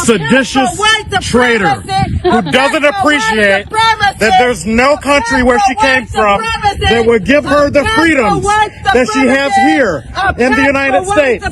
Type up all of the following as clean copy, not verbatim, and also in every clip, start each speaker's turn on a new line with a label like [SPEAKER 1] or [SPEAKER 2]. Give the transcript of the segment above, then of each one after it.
[SPEAKER 1] seditious traitor who doesn't appreciate that there's no country where she came from that would give her the freedoms that she has here in the United States.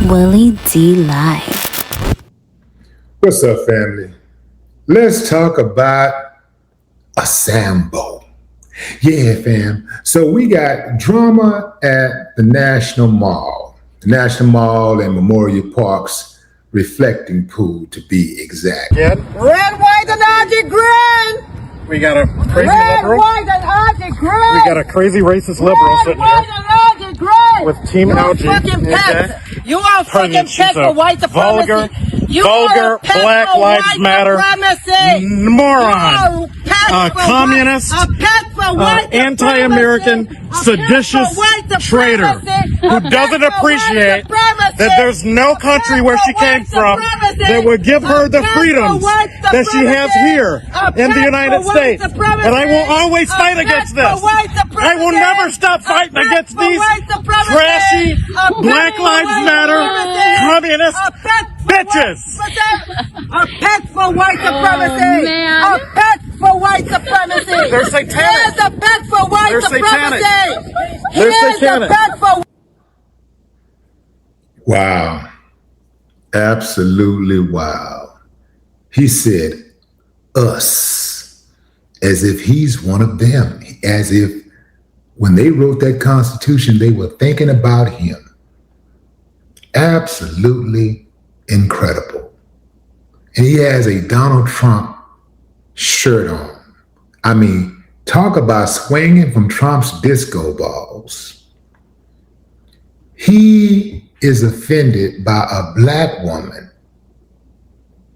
[SPEAKER 2] Willie D. Live.
[SPEAKER 3] What's up, family? Let's talk about a Sambo. Yeah, fam. So we got drama at the National Mall. The National Mall and Memorial Park's reflecting pool, to be exact.
[SPEAKER 1] Yeah.
[SPEAKER 4] Red, white, and Archie Green!
[SPEAKER 1] We got a crazy
[SPEAKER 4] Red,
[SPEAKER 1] liberal.
[SPEAKER 4] white, and Archie Green!
[SPEAKER 1] We got a crazy racist liberal
[SPEAKER 4] Red,
[SPEAKER 1] sitting
[SPEAKER 4] white,
[SPEAKER 1] here
[SPEAKER 4] and Archie Green!
[SPEAKER 1] with Team
[SPEAKER 4] You
[SPEAKER 1] Algae.
[SPEAKER 4] fucking pets! You are fucking
[SPEAKER 1] She's
[SPEAKER 4] pets
[SPEAKER 1] a
[SPEAKER 4] for white supremacy!
[SPEAKER 1] vulgar,
[SPEAKER 4] You
[SPEAKER 1] vulgar,
[SPEAKER 4] are a pet
[SPEAKER 1] Black
[SPEAKER 4] for
[SPEAKER 1] Lives
[SPEAKER 4] white
[SPEAKER 1] Matter
[SPEAKER 4] supremacy!
[SPEAKER 1] moron,
[SPEAKER 4] You are a pet for
[SPEAKER 1] communist,
[SPEAKER 4] white, a pet for white
[SPEAKER 1] anti-American,
[SPEAKER 4] supremacy, a pet
[SPEAKER 1] seditious
[SPEAKER 4] for white
[SPEAKER 1] traitor
[SPEAKER 4] supremacy,
[SPEAKER 1] who
[SPEAKER 4] a pet
[SPEAKER 1] doesn't
[SPEAKER 4] for white
[SPEAKER 1] appreciate
[SPEAKER 4] supremacy,
[SPEAKER 1] that there's no
[SPEAKER 4] a
[SPEAKER 1] country
[SPEAKER 4] pet
[SPEAKER 1] where
[SPEAKER 4] for
[SPEAKER 1] she came
[SPEAKER 4] white
[SPEAKER 1] from
[SPEAKER 4] supremacy,
[SPEAKER 1] that would give her the
[SPEAKER 4] a pet for
[SPEAKER 1] freedoms
[SPEAKER 4] white
[SPEAKER 1] that she has
[SPEAKER 4] supremacy,
[SPEAKER 1] here
[SPEAKER 4] a
[SPEAKER 1] in the
[SPEAKER 4] pet
[SPEAKER 1] United
[SPEAKER 4] for white
[SPEAKER 1] States.
[SPEAKER 4] supremacy,
[SPEAKER 1] And I will always
[SPEAKER 4] a
[SPEAKER 1] fight
[SPEAKER 4] pet
[SPEAKER 1] against
[SPEAKER 4] for
[SPEAKER 1] this.
[SPEAKER 4] white
[SPEAKER 1] I will
[SPEAKER 4] supremacy,
[SPEAKER 1] never stop
[SPEAKER 4] a
[SPEAKER 1] fighting
[SPEAKER 4] pet
[SPEAKER 1] against
[SPEAKER 4] for
[SPEAKER 1] these
[SPEAKER 4] white supremacy,
[SPEAKER 1] trashy
[SPEAKER 4] a pet
[SPEAKER 1] Black
[SPEAKER 4] for
[SPEAKER 1] Lives
[SPEAKER 4] white
[SPEAKER 1] Matter
[SPEAKER 4] supremacy,
[SPEAKER 1] communist
[SPEAKER 4] a pet for
[SPEAKER 1] bitches.
[SPEAKER 4] A pet for white supremacy.
[SPEAKER 2] man.
[SPEAKER 4] A pet for white supremacy.
[SPEAKER 1] They're satanic.
[SPEAKER 4] Here's a pet for white
[SPEAKER 1] They're
[SPEAKER 4] supremacy.
[SPEAKER 1] satanic.
[SPEAKER 4] Here's
[SPEAKER 1] They're
[SPEAKER 4] a
[SPEAKER 1] satanic.
[SPEAKER 4] pet for
[SPEAKER 3] Wow. Absolutely wow. He said, us, as if he's one of them, as if when they wrote that Constitution, they were thinking about him. Absolutely incredible. And he has a Donald Trump shirt on. I mean, talk about swinging from Trump's disco balls. He is offended by a Black woman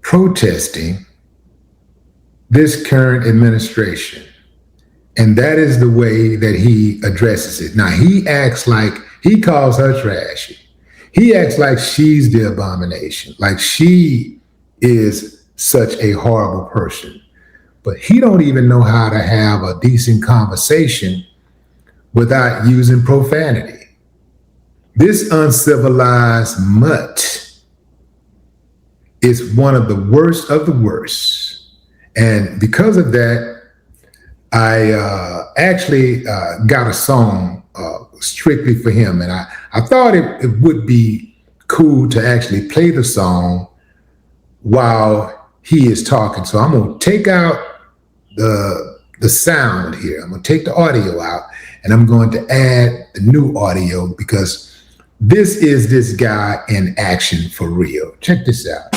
[SPEAKER 3] protesting this current administration. And that is the way that he addresses it. Now, he acts like, he calls her trashy. He acts like she's the abomination, like she is such a horrible person. But he don't even know how to have a decent conversation without using profanity. This uncivilized mutt is one of the worst of the worst. And because of that, I actually got a song strictly for him. And I thought it would be cool to actually play the song while he is talking. So I'm going to take out the sound here. I'm going to take the audio out and I'm going to add the new audio because this is this guy in action for real. Check this out.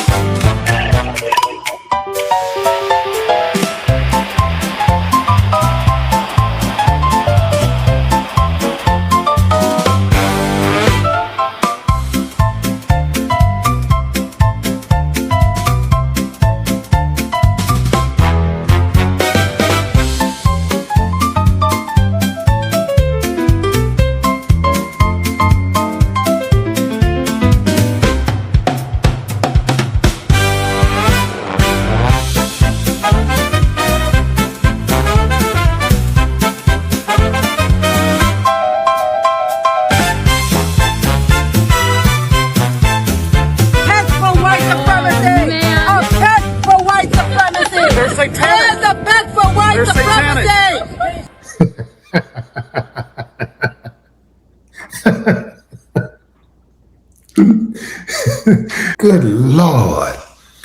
[SPEAKER 3] Good Lord.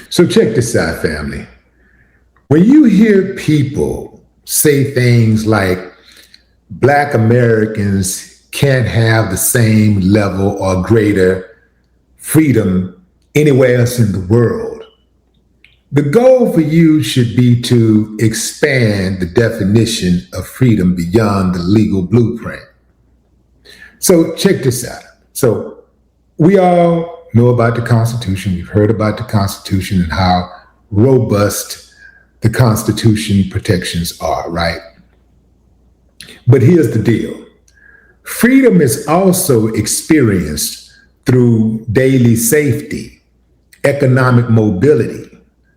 [SPEAKER 3] So check this out, family. When you hear people say things like Black Americans can't have the same level or greater freedom anywhere else in the world, the goal for you should be to expand the definition of freedom beyond the legal blueprint. So check this out. So we all know about the Constitution. We've heard about the Constitution and how robust the Constitution protections are, right? But here's the deal. Freedom is also experienced through daily safety, economic mobility,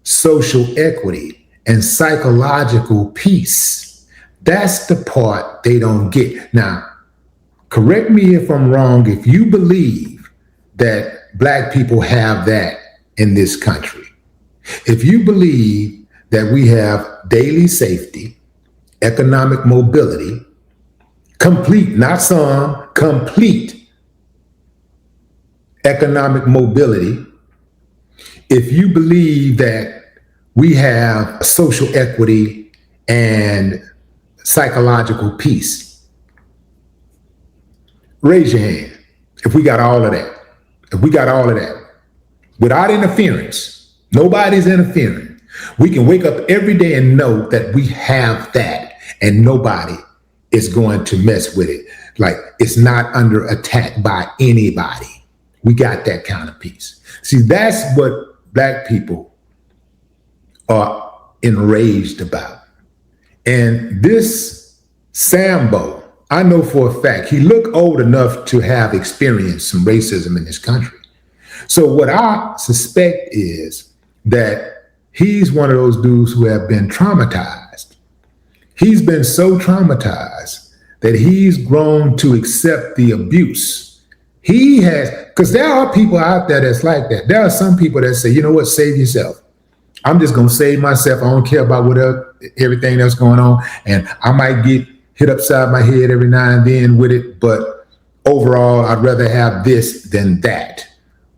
[SPEAKER 3] social equity, and psychological peace. That's the part they don't get. Now, correct me if I'm wrong if you believe that black people have that in this country. If you believe that we have daily safety, economic mobility, complete, not some, complete economic mobility, if you believe that we have social equity and psychological peace, raise your hand if we got all of that. If we got all of that, without interference, nobody's interfering. We can wake up every day and know that we have that and nobody is going to mess with it. Like it's not under attack by anybody. We got that kind of peace. See, that's what black people are enraged about. And this Sambo, I know for a fact, he looked old enough to have experienced some racism in this country. So what I suspect is that he's one of those dudes who have been traumatized. He's been so traumatized that he's grown to accept the abuse. He has, because there are people out there that's like that. There are some people that say, you know what, save yourself. I'm just going to save myself. I don't care about everything that's going on. And I might get hit upside my head every now and then with it, but overall, I'd rather have this than that.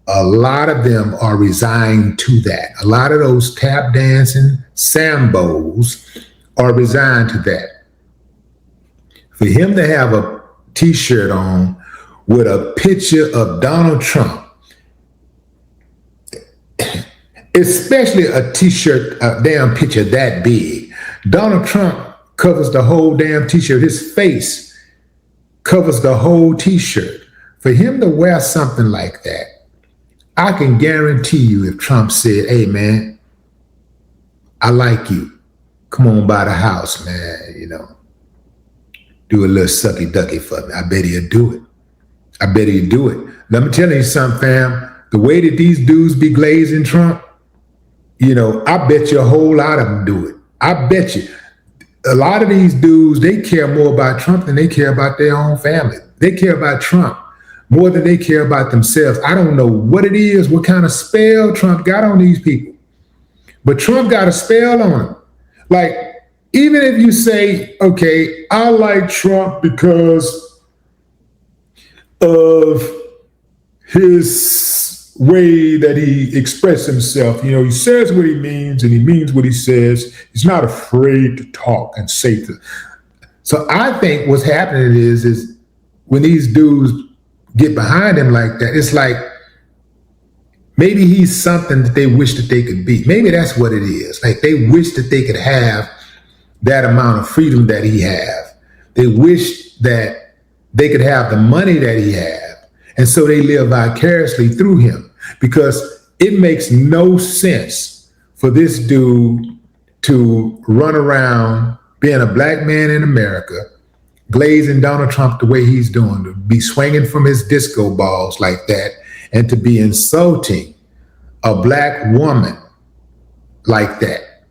[SPEAKER 3] A lot of them are resigned to that. A lot of those tap dancing Sambos are resigned to that. For him to have a t-shirt on with a picture of Donald Trump, especially a t-shirt, a damn picture that big, Donald Trump covers the whole damn t-shirt. His face covers the whole t-shirt. For him to wear something like that, I can guarantee you if Trump said, hey man, I like you. Come on by the house, man, you know. Do a little sucky ducky for me. I bet he'll do it. I bet he'll do it. Let me tell you something, fam. The way that these dudes be glazing Trump, you know, I bet you a whole lot of them do it. I bet you. A lot of these dudes, they care more about Trump than they care about their own family. They care about Trump more than they care about themselves. I don't know what it is, what kind of spell Trump got on these people. But Trump got a spell on them. Like, even if you say, okay, I like Trump because of his way that he expressed himself. You know, he says what he means and he means what he says. He's not afraid to talk and say things. So I think what's happening is when these dudes get behind him like that, it's like maybe he's something that they wish that they could be. Maybe that's what it is. Like they wish that they could have that amount of freedom that he have. They wish that they could have the money that he have. And so they live vicariously through him, because it makes no sense for this dude to run around being a black man in America, glazing Donald Trump the way he's doing, to be swinging from his disco balls like that, and to be insulting a black woman like that.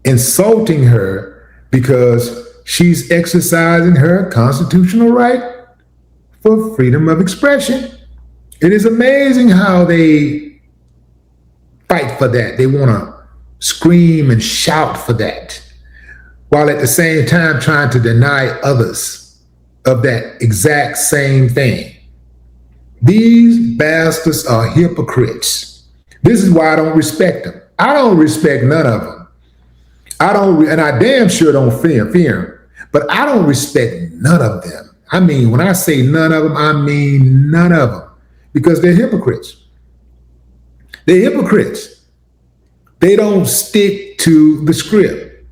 [SPEAKER 3] Insulting her because she's exercising her constitutional right for freedom of expression. It is amazing how they fight for that. They want to scream and shout for that, while at the same time trying to deny others of that exact same thing. These bastards are hypocrites. This is why I don't respect them. I don't respect none of them. And I damn sure don't fear them, but I don't respect none of them. I mean, when I say none of them, I mean none of them, because they're hypocrites. They're hypocrites. They don't stick to the script.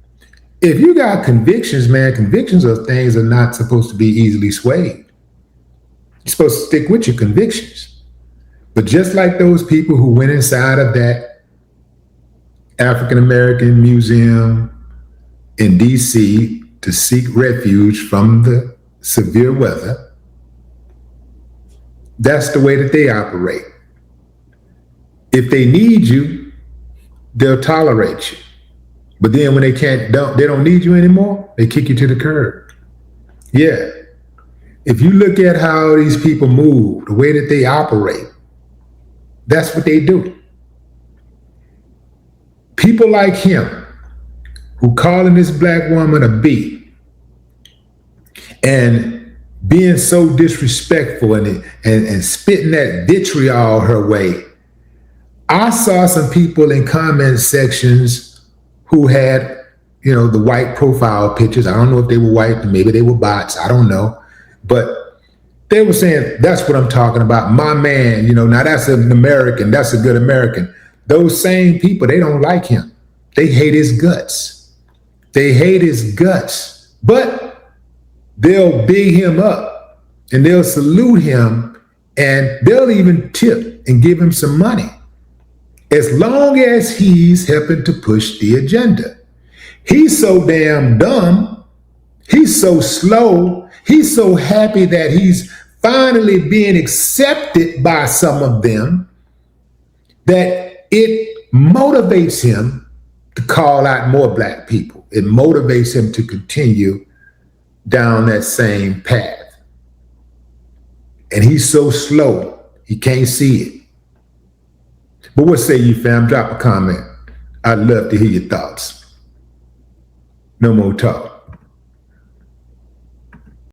[SPEAKER 3] If you got convictions, man, convictions of things are not supposed to be easily swayed. You're supposed to stick with your convictions. But just like those people who went inside of that African American museum in DC to seek refuge from the severe weather, that's the way that they operate. If they need you, they'll tolerate you. But then when they don't need you anymore, they kick you to the curb. Yeah. If you look at how these people move, the way that they operate, That's what they do. People like him who calling this black woman a B and being so disrespectful and spitting that vitriol her way. I saw some people in comment sections who had, the white profile pictures. I don't know if they were white, maybe they were bots. I don't know. But they were saying, that's what I'm talking about. My man, now that's an American. That's a good American. Those same people, they don't like him. They hate his guts. They hate his guts. But they'll big him up and they'll salute him and they'll even tip and give him some money as long as he's helping to push the agenda. He's so damn dumb. He's so slow. He's so happy that he's finally being accepted by some of them that it motivates him to call out more black people. It motivates him to continue down that same path. And he's so slow, he can't see it. But what say you, fam? Drop a comment. I'd love to hear your thoughts. No more talk.